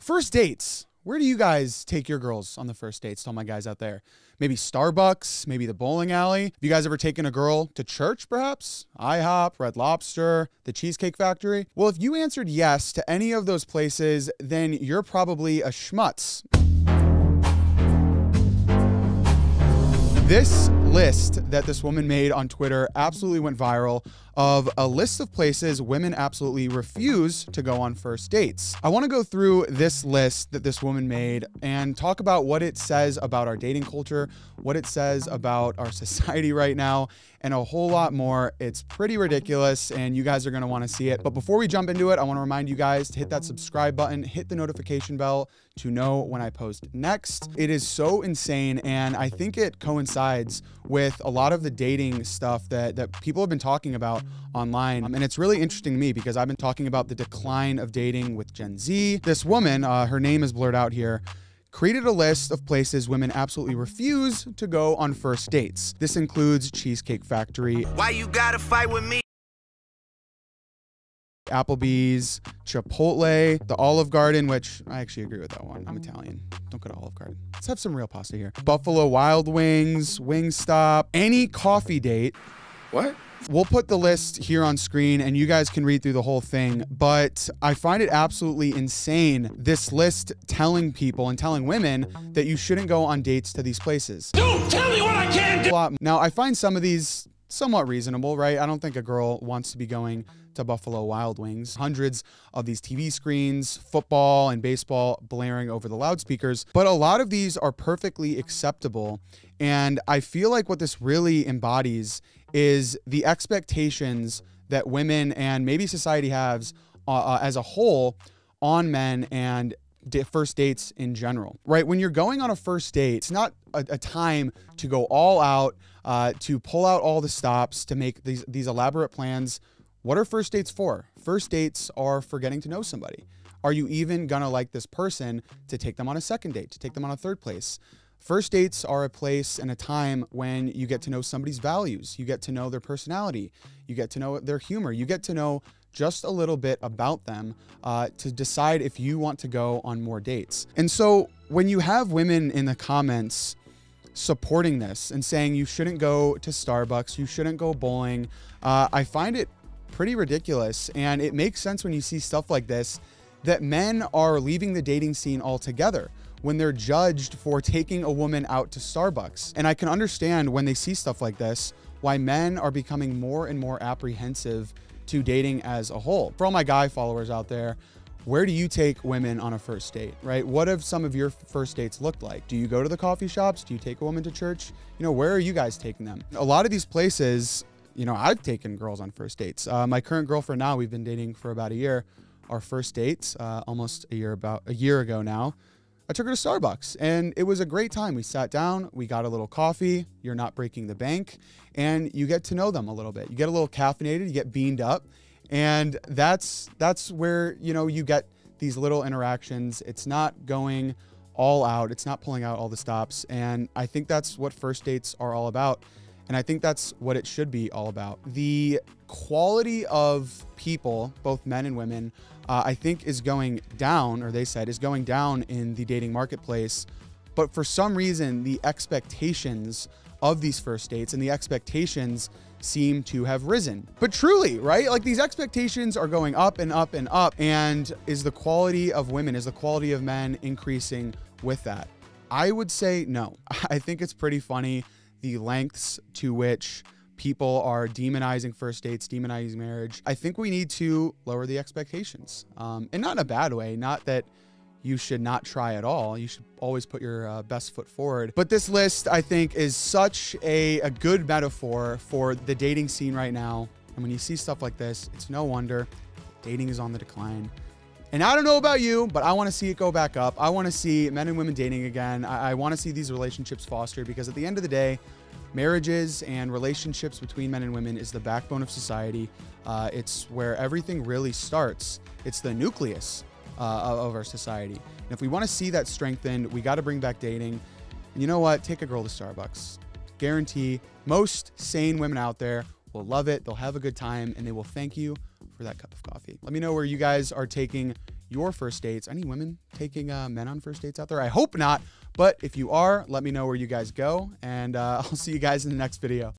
First dates. Where do you guys take your girls on the first dates? To all my guys out there. Maybe Starbucks, maybe the bowling alley. Have you guys ever taken a girl to church, perhaps? IHOP, Red Lobster, the Cheesecake Factory? Well, if you answered yes to any of those places, then you're probably a schmutz. This list that this woman made on Twitter absolutely went viral, of a list of places women absolutely refuse to go on first dates. I want to go through this list that this woman made and talk about what it says about our dating culture, what it says about our society right now, and a whole lot more. It's pretty ridiculous, and you guys are going to want to see it. But before we jump into it, I want to remind you guys to hit that subscribe button, hit the notification bell to know when I post next. It is so insane, and I think it coincides with a lot of the dating stuff that people have been talking about online. And it's really interesting to me because I've been talking about the decline of dating with Gen Z. This woman, her name is blurred out here, created a list of places women absolutely refuse to go on first dates. This includes Cheesecake Factory, why you gotta fight with me? Applebee's, Chipotle, the Olive Garden, which I actually agree with that one. I'm Italian. Don't go to Olive Garden. Let's have some real pasta here. Buffalo Wild Wings, Wingstop, any coffee date. What? We'll put the list here on screen and you guys can read through the whole thing, but I find it absolutely insane, this list telling people and telling women that you shouldn't go on dates to these places. Don't tell me what I can do! Now, I find some of these somewhat reasonable, right? I don't think a girl wants to be going to Buffalo Wild Wings. Hundreds of these TV screens, football and baseball blaring over the loudspeakers, but a lot of these are perfectly acceptable. And I feel like what this really embodies is the expectations that women and maybe society has as a whole on men and first dates in general, right? When you're going on a first date, it's not a time to go all out, to pull out all the stops, to make these elaborate plans. What are first dates for? First dates are for getting to know somebody. Are you even gonna like this person to take them on a second date, to take them on a third place? First dates are a place and a time when you get to know somebody's values. You get to know their personality. You get to know their humor. You get to know just a little bit about them to decide if you want to go on more dates. And so when you have women in the comments supporting this and saying you shouldn't go to Starbucks, you shouldn't go bowling, I find it pretty ridiculous. And it makes sense when you see stuff like this, that men are leaving the dating scene altogether when they're judged for taking a woman out to Starbucks. And I can understand when they see stuff like this, why men are becoming more and more apprehensive to dating as a whole. For all my guy followers out there, where do you take women on a first date, right? What have some of your first dates looked like? Do you go to the coffee shops? Do you take a woman to church? You know, where are you guys taking them? A lot of these places, you know, I've taken girls on first dates. My current girlfriend now, we've been dating for about a year. Our first dates, almost about a year ago now, I took her to Starbucks and it was a great time. We sat down, we got a little coffee, you're not breaking the bank, and you get to know them a little bit. You get a little caffeinated, you get beamed up, and that's where, you know, you get these little interactions. It's not going all out, it's not pulling out all the stops, and I think that's what first dates are all about. And I think that's what it should be all about. The quality of people, both men and women, I think is going down, or they said is going down in the dating marketplace. But for some reason, the expectations of these first dates and the expectations seem to have risen. But truly, right? Like, these expectations are going up and up and up. And is the quality of women, is the quality of men increasing with that? I would say no. I think it's pretty funny the lengths to which people are demonizing first dates, demonizing marriage. I think we need to lower the expectations, and not in a bad way. Not that you should not try at all. You should always put your best foot forward. But this list, I think, is such a good metaphor for the dating scene right now. And when you see stuff like this, it's no wonder dating is on the decline. And I don't know about you, but I want to see it go back up. I want to see men and women dating again. I want to see these relationships fostered, because at the end of the day, marriages and relationships between men and women is the backbone of society. It's where everything really starts. It's the nucleus of our society. And if we want to see that strengthened, we got to bring back dating. And you know what? Take a girl to Starbucks. Guarantee most sane women out there will love it. They'll have a good time, and they will thank you for that cup of coffee. Let me know where you guys are taking your first dates. Any women taking men on first dates out there? I hope not. But if you are, let me know where you guys go. And I'll see you guys in the next video.